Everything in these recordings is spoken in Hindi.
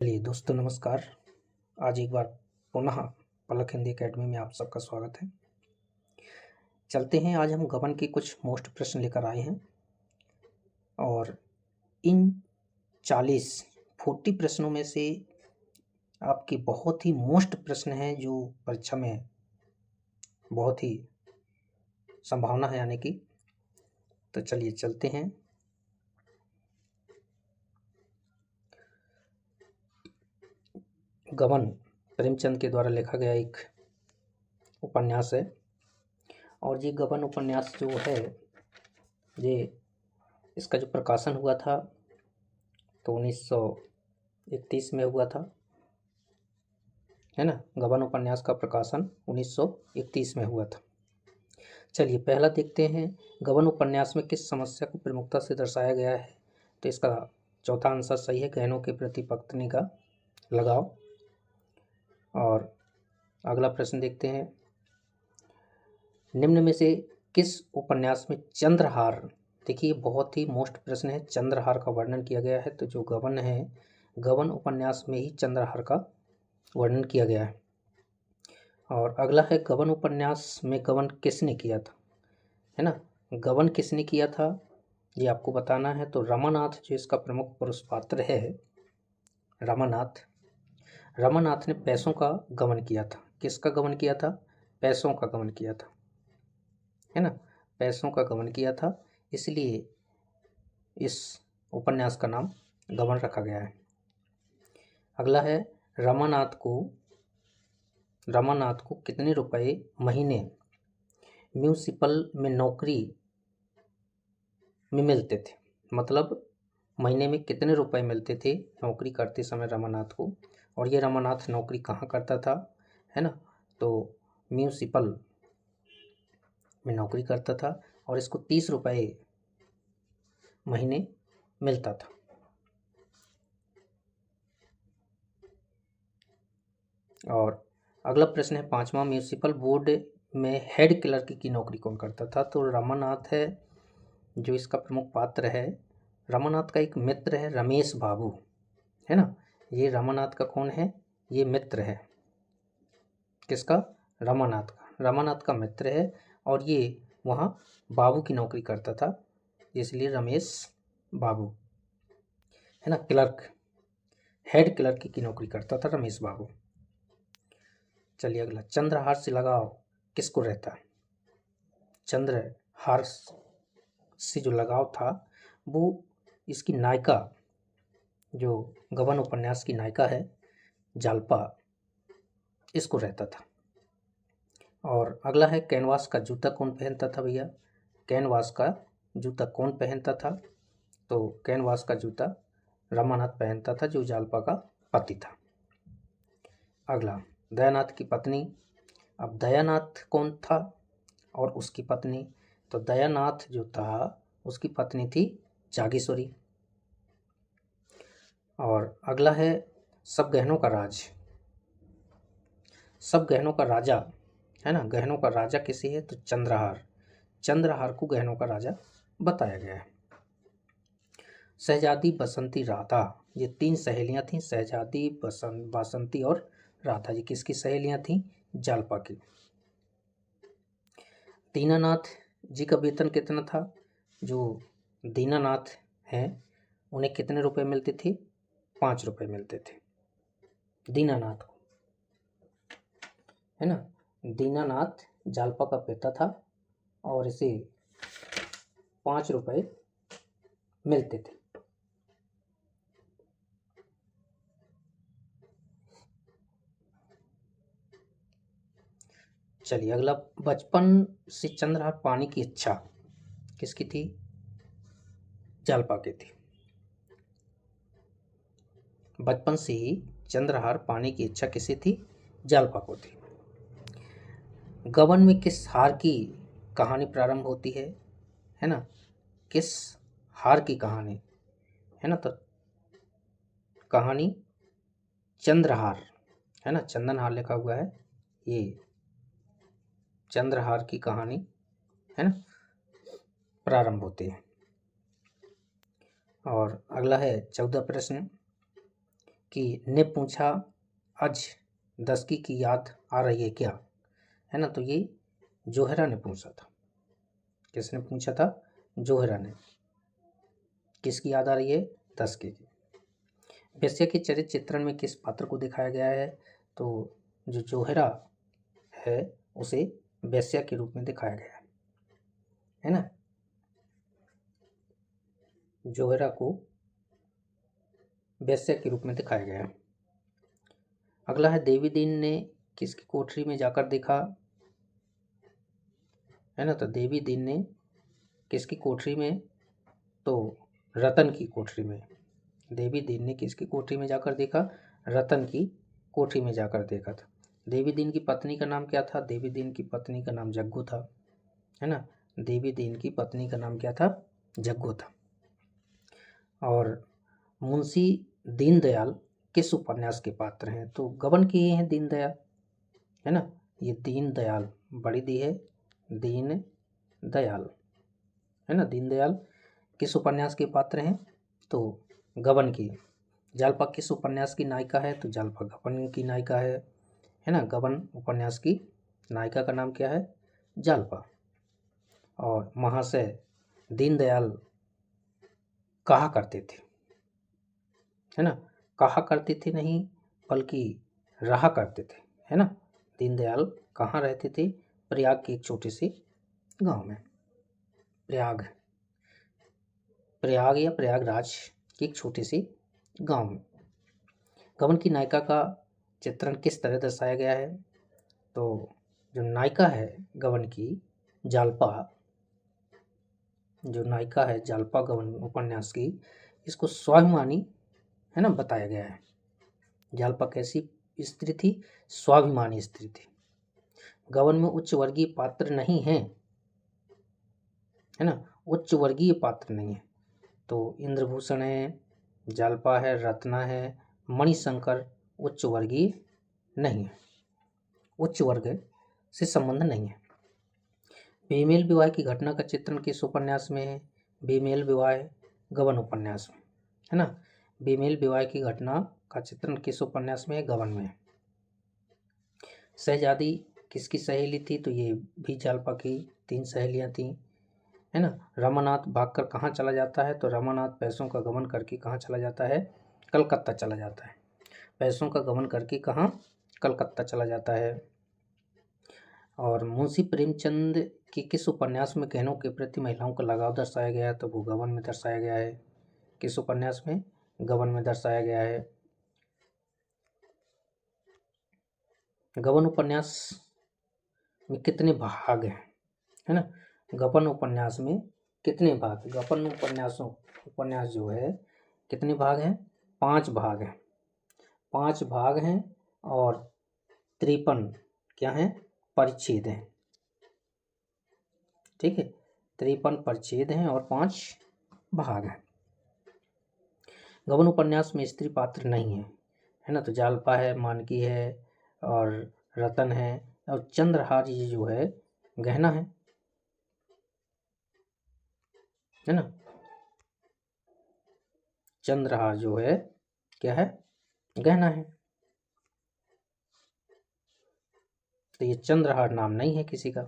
चलिए दोस्तों नमस्कार। आज एक बार पुनः पलक हिंदी एकेडमी में आप सबका स्वागत है। चलते हैं, आज हम गबन के कुछ मोस्ट प्रश्न लेकर आए हैं और इन 40 प्रश्नों में से आपके बहुत ही मोस्ट प्रश्न हैं जो परीक्षा में बहुत ही संभावना है आने की। तो चलिए चलते हैं। गबन प्रेमचंद के द्वारा लिखा गया एक उपन्यास है और ये गबन उपन्यास जो है ये इसका जो प्रकाशन हुआ था तो 1931 में हुआ था, है ना। गबन उपन्यास का प्रकाशन 1931 में हुआ था। चलिए पहला देखते हैं, गबन उपन्यास में किस समस्या को प्रमुखता से दर्शाया गया है। तो इसका चौथा आंसर सही है, गहनों के प्रति पत्नी का लगाव। और अगला प्रश्न देखते हैं, निम्न में से किस उपन्यास में चंद्रहार, देखिए बहुत ही मोस्ट प्रश्न है, चंद्रहार का वर्णन किया गया है। तो जो गबन है, गबन उपन्यास में ही चंद्रहार का वर्णन किया गया है। और अगला है, गबन उपन्यास में गबन किसने किया था, है ना। गबन किसने किया था ये आपको बताना है। तो रमानाथ जो इसका प्रमुख पुरुष पात्र है, रमानाथ ने पैसों का गबन किया था। किसका गबन किया था? पैसों का गबन किया था, है ना। पैसों का गबन किया था, इसलिए इस उपन्यास का नाम गबन रखा गया है। अगला है, रमानाथ को कितने रुपए महीने म्यूनिसिपल में नौकरी में मिलते थे, मतलब महीने में कितने रुपए मिलते थे नौकरी करते समय रमानाथ को। और ये रमानाथ नौकरी कहाँ करता था, है ना। तो म्यूनिसिपल में नौकरी करता था और इसको 30 रुपए महीने मिलता था। और अगला प्रश्न है पांचवा, म्यूनिसिपल बोर्ड में हेड क्लर्क की नौकरी कौन करता था। तो रमानाथ है जो इसका प्रमुख पात्र है। रमानाथ का एक मित्र है रमेश बाबू, है ना। ये रमानाथ का कौन है? ये मित्र है। किसका? रमानाथ का मित्र है और ये वहाँ बाबू की नौकरी करता था, इसलिए रमेश बाबू, है ना। क्लर्क, हेड क्लर्क की नौकरी करता था रमेश बाबू। चलिए अगला, चंद्रहार से लगाव किसको रहता है? चंद्रहार से जो लगाव था वो इसकी नायिका, जो गबन उपन्यास की नायिका है जालपा, इसको रहता था। और अगला है, कैनवास का जूता कौन पहनता था भैया? कैनवास का जूता कौन पहनता था? तो कैनवास का जूता रमानाथ पहनता था जो जालपा का पति था। अगला, दयानाथ की पत्नी। अब दयानाथ कौन था और उसकी पत्नी? तो दयानाथ जो था उसकी पत्नी थी जागेश्वरी। और अगला है, सब गहनों का राज, सब गहनों का राजा, है ना। गहनों का राजा किसे है? तो चंद्रहार को गहनों का राजा बताया गया है। शहजादी, बसंती, राधा, ये 3 सहेलियां थीं, शहजादी, बासंती और राधा। ये किसकी सहेलियां थीं? जालपा की। दीनानाथ जी का वेतन कितना था? जो दीनानाथ हैं उन्हें कितने रुपए मिलते थे? 5 रुपए मिलते थे दीनानाथ को, है ना। दीनानाथ जालपा का पिता था और इसे 5 रुपए मिलते थे। चलिए अगला, बचपन से चंद्रहार पाने की इच्छा किसकी थी? जालपा की थी। बचपन से ही चंद्रहार पाने की इच्छा किसी थी? जालपा को थी। गबन में किस हार की कहानी प्रारंभ होती है ना। किस हार की कहानी, है ना। तो कहानी चंद्रहार, है ना, चंदनहार लिखा हुआ है, ये चंद्रहार की कहानी, है ना, प्रारंभ होती है। और अगला है 14 प्रश्न, कि ने पूछा आज दसकी की याद आ रही है क्या, है ना। तो ये जोहरा ने पूछा था। किसने पूछा था? जोहरा ने। किसकी याद आ रही है? दसकी की। वेश्या के चरित्र चित्रण में किस पात्र को दिखाया गया है? तो जो जोहरा है उसे वेश्या के रूप में दिखाया गया है ना। जोहरा को वेश्या के रूप में दिखाया गया है। अगला है देवी दीन ने किसकी कोठरी में जाकर देखा, है ना। तो देवी दीन ने किसकी कोठरी में? तो रतन की कोठरी में। देवी दीन ने किसकी कोठरी में जाकर देखा? रतन की कोठरी में जाकर देखा था। देवी दीन की पत्नी का नाम क्या था? देवी दीन की पत्नी का नाम जग्गू था, है ना। देवी दीन की पत्नी का नाम क्या था? जग्गू था। और मुंशी दीनदयाल किस उपन्यास के पात्र हैं? तो गबन के ये हैं दीनदयाल, है ना। ये दीनदयाल, बड़ी दी है दीन दयाल, है ना। दीनदयाल किस उपन्यास के पात्र हैं? तो गबन की। जालपा किस उपन्यास की नायिका है? तो जालपा गबन की नायिका है ना। गबन उपन्यास की नायिका का नाम क्या है? जालपा। और महाशय दीनदयाल कहा करते थे, है ना। कहा करते थे नहीं बल्कि रहा करते थे, है ना। दीनदयाल कहाँ रहते थे? प्रयाग के एक छोटे से गांव में। प्रयाग या प्रयागराज के एक छोटे से गांव में। गबन की नायिका का चित्रण किस तरह दर्शाया गया है? तो जो नायिका है गबन की, जालपा, जो नायिका है जालपा गबन उपन्यास की, इसको स्वाभिमानी, है ना, बताया गया है। जालपा कैसी स्त्री थी? स्वाभिमानी स्त्री थी। गबन में उच्च वर्गीय पात्र नहीं है, है ना। उच्च वर्गीय पात्र नहीं है। तो इंद्रभूषण है, जालपा है, रत्ना है, मणिशंकर उच्च वर्गीय नहीं है, उच्च वर्ग से संबंध नहीं है। बेमेल विवाह की घटना का चित्रण किस उपन्यास में है? बेमेल विवाह गबन उपन्यास में, है ना। बेमेल विवाह की घटना का चित्रण किस उपन्यास में है? गबन में। शहजादी किसकी सहेली थी? तो ये भी जालपा की 3 सहेलियां थी, है ना। रमानाथ भागकर कहाँ चला जाता है? तो रमानाथ पैसों का गमन करके कहाँ चला जाता है? कलकत्ता चला जाता है। पैसों का गमन करके कहाँ? कलकत्ता चला जाता है। और मुंशी प्रेमचंद के किस उपन्यास में गहनों के प्रति महिलाओं का लगाव दर्शाया गया है? तो वो गबन में दर्शाया गया है। किस उपन्यास में? गबन में दर्शाया गया है। गबन उपन्यास में कितने भाग हैं, है ना। गबन उपन्यास में कितने भाग? गबन उपन्यास जो है कितने भाग हैं? 5 भाग हैं। 5 भाग हैं और 53 क्या हैं? परिच्छेद हैं, ठीक है। 53 परिच्छेद हैं और 5 भाग हैं। गबन उपन्यास में स्त्री पात्र नहीं है ना। तो जालपा है, मानकी है और रतन है और चंद्रहार ये जो है गहना है ना। चंद्रहार जो है क्या है? गहना है। तो ये चंद्रहार नाम नहीं है किसी का।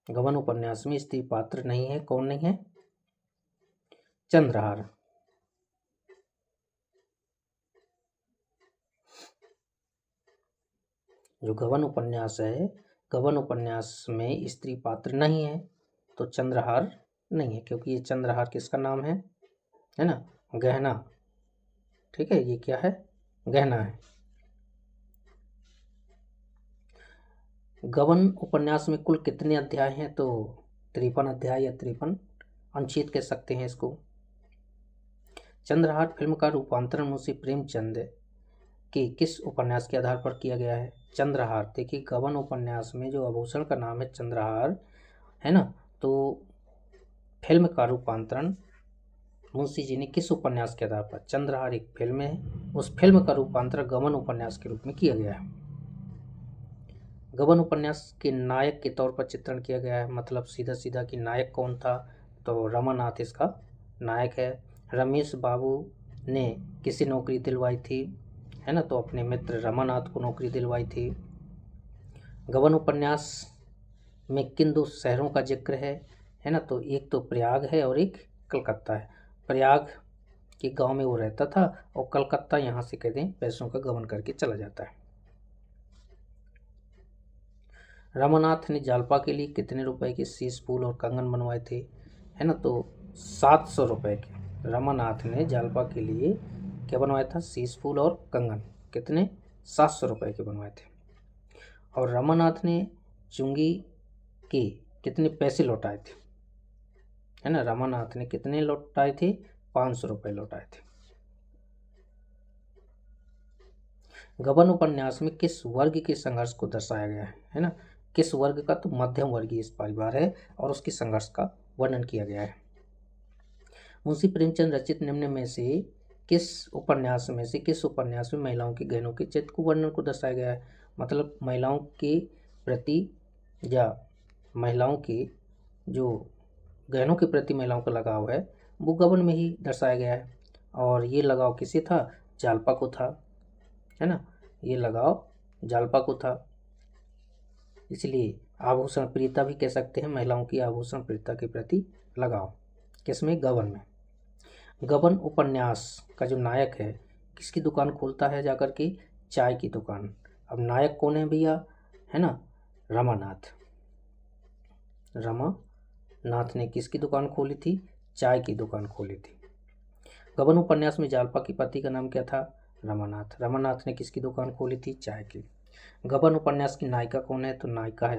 गबन उपन्यास में स्त्री पात्र नहीं है। कौन नहीं है? चंद्रहार। जो गबन उपन्यास है, गबन उपन्यास में स्त्री पात्र नहीं है तो चंद्रहार नहीं है, क्योंकि ये चंद्रहार किसका नाम है ना। गहना, ठीक है। ये क्या है? गहना है। गबन उपन्यास में कुल कितने अध्याय हैं? तो 53 अध्याय या 53 अनुच्छेद कह सकते हैं इसको। चंद्रहार फिल्म का रूपांतरण मुंशी प्रेमचंद के किस उपन्यास के आधार पर किया गया है? चंद्रहार। देखिए गबन उपन्यास में जो आभूषण का नाम है चंद्रहार, है ना। तो फिल्म का रूपांतरण मुंशी जी ने किस उपन्यास के आधार पर? चंद्रहार एक फिल्म है, उस फिल्म का रूपांतरण गबन उपन्यास के रूप में किया गया है। गबन उपन्यास के नायक के तौर पर चित्रण किया गया है, मतलब सीधा सीधा कि नायक कौन था? तो रमानाथ इसका नायक है। रमेश बाबू ने किसे नौकरी दिलवाई थी, है ना, तो अपने मित्र रमानाथ को नौकरी दिलवाई थी। गबन उपन्यास में किन दो शहरों का जिक्र है ना, तो एक तो प्रयाग है और एक कलकत्ता है। प्रयाग के गांव में वो रहता था और कलकत्ता यहाँ से कहते हैं पैसों का गबन करके चला जाता है। रमानाथ ने जालपा के लिए कितने रुपए के शीश फूल और कंगन बनवाए थे, है ना, तो 700 रुपए के। रमानाथ ने जालपा के लिए क्या बनवाया था, शीश फूल और कंगन, कितने, 700 रुपए के बनवाए थे। और रमानाथ ने चुंगी के कितने पैसे लौटाए थे, है ना, रमानाथ ने कितने लौटाए थे, 500 रुपए लौटाए थे। गबन उपन्यास में किस वर्ग के संघर्ष को दर्शाया गया है ना, किस वर्ग का, तो मध्यम वर्गीय परिवार है और उसके संघर्ष का वर्णन किया गया है। मुंशी प्रेमचंद रचित निम्न में से किस उपन्यास में महिलाओं के गहनों के चित्र को वर्णन को दर्शाया गया है, मतलब महिलाओं के प्रति या महिलाओं के जो गहनों के प्रति महिलाओं का लगाव है वो गबन में ही दर्शाया गया है। और ये लगाव किसे था, जालपा को था, है ना, ये लगाव जालपा को था। इसलिए आभूषण प्रियता भी कह सकते हैं, महिलाओं की आभूषण प्रियता के प्रति लगाव, किसमें, गबन में। गबन उपन्यास का जो नायक है किसकी दुकान खोलता है जाकर के, चाय की दुकान। अब नायक कौन है भैया, है ना, रमानाथ। रमानाथ ने किसकी दुकान खोली थी, चाय की दुकान खोली थी। गबन उपन्यास में जालपा की पति का नाम क्या था, रमानाथ। रमानाथ ने किसकी दुकान खोली थी, चाय की। गबन उपन्यास की नायिका कौन है, तो नायिका है